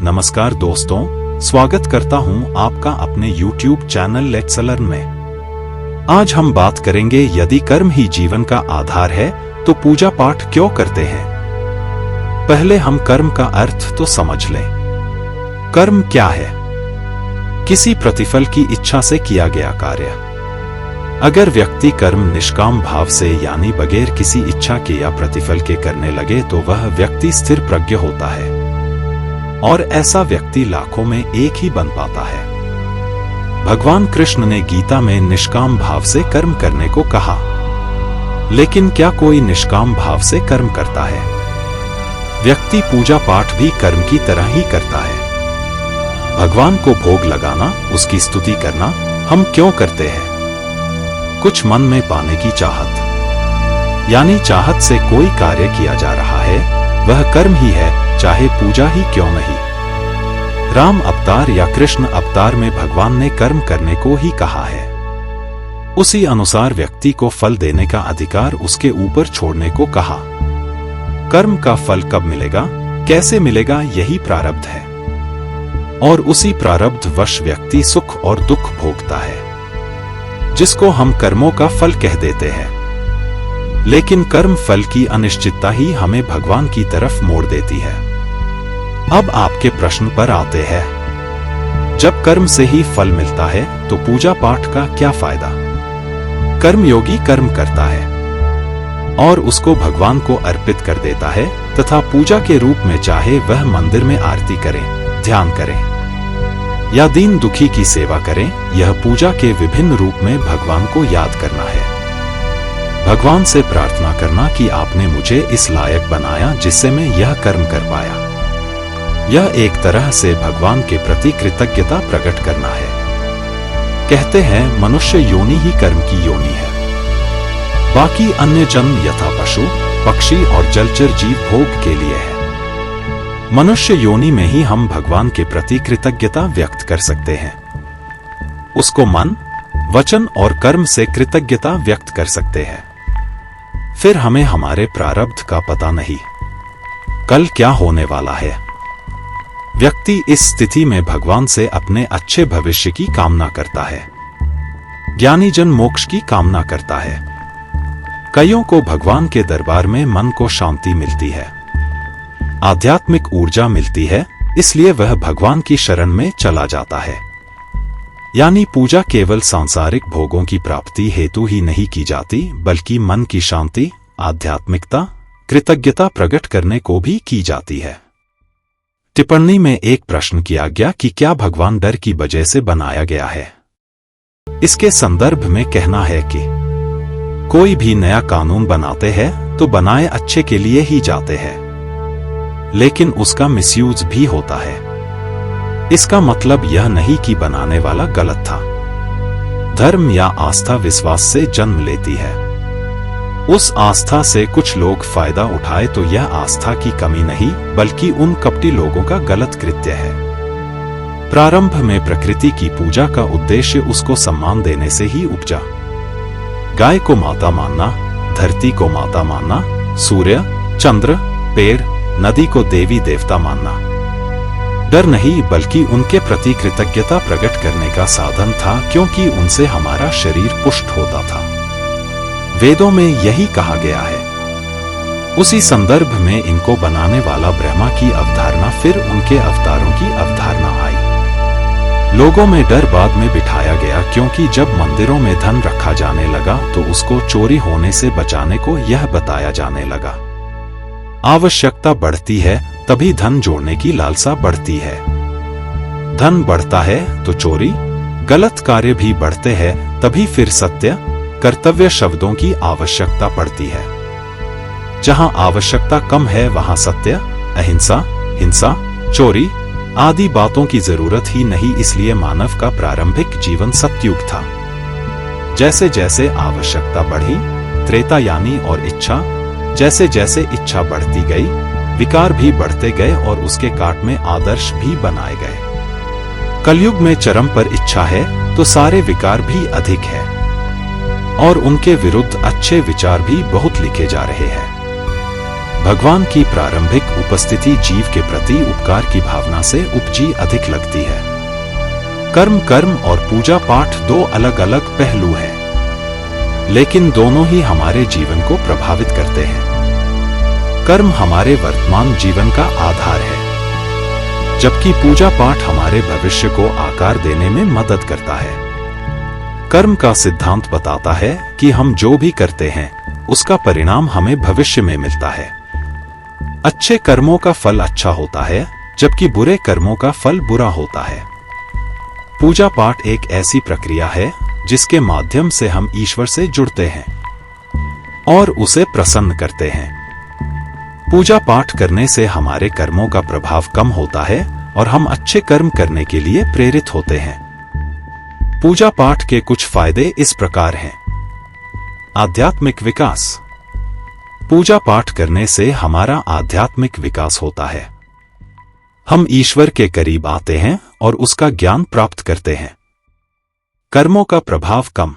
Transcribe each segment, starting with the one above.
नमस्कार दोस्तों, स्वागत करता हूं आपका अपने YouTube चैनल लेट्स लर्न में। आज हम बात करेंगे यदि कर्म ही जीवन का आधार है तो पूजा पाठ क्यों करते हैं। पहले हम कर्म का अर्थ तो समझ लें। कर्म क्या है? किसी प्रतिफल की इच्छा से किया गया कार्य। अगर व्यक्ति कर्म निष्काम भाव से यानी बगैर किसी इच्छा के या प्रतिफल के करने लगे तो वह व्यक्ति स्थिर प्रज्ञ होता है और ऐसा व्यक्ति लाखों में एक ही बन पाता है। भगवान कृष्ण ने गीता में निष्काम भाव से कर्म करने को कहा, लेकिन क्या कोई निष्काम भाव से कर्म करता है? व्यक्ति पूजा पाठ भी कर्म की तरह ही करता है। भगवान को भोग लगाना, उसकी स्तुति करना हम क्यों करते हैं? कुछ मन में पाने की चाहत, यानी चाहत से कोई कार्य किया जा रहा है, वह कर्म ही है, चाहे पूजा ही क्यों नहीं। राम अवतार या कृष्ण अवतार में भगवान ने कर्म करने को ही कहा है। उसी अनुसार व्यक्ति को फल देने का अधिकार उसके ऊपर छोड़ने को कहा। कर्म का फल कब मिलेगा, कैसे मिलेगा, यही प्रारब्ध है और उसी प्रारब्ध वश व्यक्ति सुख और दुख भोगता है, जिसको हम कर्मों का फल कह देते हैं। लेकिन कर्म फल की अनिश्चितता ही हमें भगवान की तरफ मोड़ देती है। अब आपके प्रश्न पर आते हैं। जब कर्म से ही फल मिलता है तो पूजा पाठ का क्या फायदा? कर्मयोगी कर्म करता है और उसको भगवान को अर्पित कर देता है तथा पूजा के रूप में चाहे वह मंदिर में आरती करें, ध्यान करें या दीन दुखी की सेवा करें, यह पूजा के विभिन्न रूप में भगवान को याद करना है। भगवान से प्रार्थना करना कि आपने मुझे इस लायक बनाया जिससे मैं यह कर्म कर पाया। यह एक तरह से भगवान के प्रति कृतज्ञता प्रकट करना है। कहते हैं मनुष्य योनि ही कर्म की योनि है, बाकी अन्य जन्म यथा पशु, पक्षी और जलचर जीव भोग के लिए है। मनुष्य योनि में ही हम भगवान के प्रति कृतज्ञता व्यक्त कर सकते हैं। उसको मन, वचन और कर्म से कृतज्ञता व्यक्त कर सकते हैं। फिर हमें हमारे प्रारब्ध का पता नहीं, कल क्या होने वाला है। व्यक्ति इस स्थिति में भगवान से अपने अच्छे भविष्य की कामना करता है। ज्ञानी जन मोक्ष की कामना करता है। कईयों को भगवान के दरबार में मन को शांति मिलती है, आध्यात्मिक ऊर्जा मिलती है, इसलिए वह भगवान की शरण में चला जाता है। यानी पूजा केवल सांसारिक भोगों की प्राप्ति हेतु ही नहीं की जाती, बल्कि मन की शांति, आध्यात्मिकता, कृतज्ञता प्रकट करने को भी की जाती है। टिप्पणी में एक प्रश्न किया गया कि क्या भगवान डर की वजह से बनाया गया है। इसके संदर्भ में कहना है कि कोई भी नया कानून बनाते हैं तो बनाए अच्छे के लिए ही जाते हैं, लेकिन उसका मिसयूज भी होता है। इसका मतलब यह नहीं कि बनाने वाला गलत था। धर्म या आस्था विश्वास से जन्म लेती है। उस आस्था से कुछ लोग फायदा उठाए तो यह आस्था की कमी नहीं, बल्कि उन कपटी लोगों का गलत कृत्य है। प्रारंभ में प्रकृति की पूजा का उद्देश्य उसको सम्मान देने से ही उपजा। गाय को माता मानना, धरती को माता मानना, सूर्य, चंद्र, पेड़, नदी को देवी देवता मानना डर नहीं, बल्कि उनके प्रति कृतज्ञता प्रकट करने का साधन था, क्योंकि उनसे हमारा शरीर पुष्ट होता था। वेदों में यही कहा गया है। उसी संदर्भ में इनको बनाने वाला ब्रह्मा की अवधारणा, फिर उनके अवतारों की अवधारणा आई। लोगों में डर बाद में बिठाया गया, क्योंकि जब मंदिरों में धन रखा जाने लगा तो उसको चोरी होने से बचाने को यह बताया जाने लगा। आवश्यकता बढ़ती है तभी धन जोड़ने की लालसा बढ़ती है। धन बढ़ता है तो चोरी, गलत कार्य भी बढ़ते हैं, तभी फिर सत्य, कर्तव्य शब्दों की आवश्यकता पड़ती है। जहां आवश्यकता कम है वहां सत्य, अहिंसा, हिंसा, चोरी आदि बातों की जरूरत ही नहीं। इसलिए मानव का प्रारंभिक जीवन सतयुग था। जैसे जैसे आवश्यकता बढ़ी, त्रेता यानी और इच्छा, जैसे जैसे इच्छा बढ़ती गई, विकार भी बढ़ते गए और उसके काट में आदर्श भी बनाए गए। कलयुग में चरम पर इच्छा है तो सारे विकार भी अधिक है और उनके विरुद्ध अच्छे विचार भी बहुत लिखे जा रहे हैं। भगवान की प्रारंभिक उपस्थिति जीव के प्रति उपकार की भावना से उपजी अधिक लगती है। कर्म और पूजा पाठ दो अलग अलग पहलू हैं, लेकिन दोनों ही हमारे जीवन को प्रभावित करते हैं। कर्म हमारे वर्तमान जीवन का आधार है, जबकि पूजा पाठ हमारे भविष्य को आकार देने में मदद करता है। कर्म का सिद्धांत बताता है कि हम जो भी करते हैं उसका परिणाम हमें भविष्य में मिलता है। अच्छे कर्मों का फल अच्छा होता है, जबकि बुरे कर्मों का फल बुरा होता है। पूजा पाठ एक ऐसी प्रक्रिया है जिसके माध्यम से हम ईश्वर से जुड़ते हैं और उसे प्रसन्न करते हैं। पूजा पाठ करने से हमारे कर्मों का प्रभाव कम होता है और हम अच्छे कर्म करने के लिए प्रेरित होते हैं। पूजा पाठ के कुछ फायदे इस प्रकार हैं। आध्यात्मिक विकास। पूजा पाठ करने से हमारा आध्यात्मिक विकास होता है। हम ईश्वर के करीब आते हैं और उसका ज्ञान प्राप्त करते हैं। कर्मों का प्रभाव कम।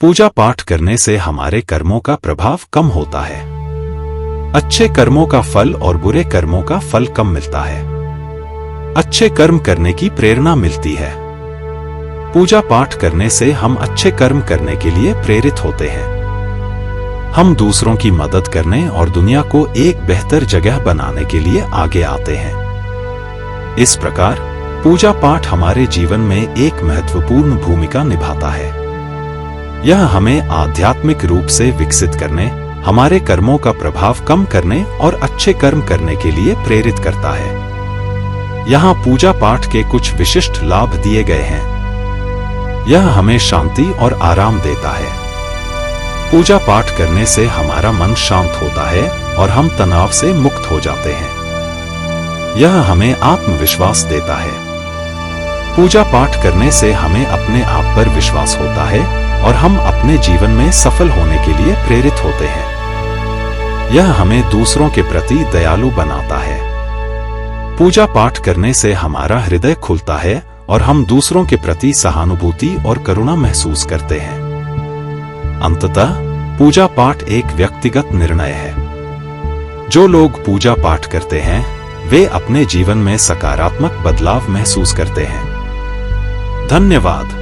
पूजा पाठ करने से हमारे कर्मों का प्रभाव कम होता है। अच्छे कर्मों का फल और बुरे कर्मों का फल कम मिलता है। अच्छे कर्म करने की प्रेरणा मिलती है। पूजा पाठ करने से हम अच्छे कर्म करने के लिए प्रेरित होते हैं। हम दूसरों की मदद करने और दुनिया को एक बेहतर जगह बनाने के लिए आगे आते हैं। इस प्रकार पूजा पाठ हमारे जीवन में एक महत्वपूर्ण भूमिका निभाता है। यह हमें आध्यात्मिक रूप से विकसित करने, हमारे कर्मों का प्रभाव कम करने और अच्छे कर्म करने के लिए प्रेरित करता है। यहाँ पूजा पाठ के कुछ विशिष्ट लाभ दिए गए हैं। यह हमें शांति और आराम देता है। पूजा पाठ करने से हमारा मन शांत होता है और हम तनाव से मुक्त हो जाते हैं। यह हमें आत्मविश्वास देता है। पूजा पाठ करने से हमें अपने आप पर विश्वास होता है और हम अपने जीवन में सफल होने के लिए प्रेरित होते हैं। यह हमें दूसरों के प्रति दयालु बनाता है। पूजा पाठ करने से हमारा हृदय खुलता है और हम दूसरों के प्रति सहानुभूति और करुणा महसूस करते हैं। अंततः पूजा पाठ एक व्यक्तिगत निर्णय है। जो लोग पूजा पाठ करते हैं वे अपने जीवन में सकारात्मक बदलाव महसूस करते हैं। धन्यवाद।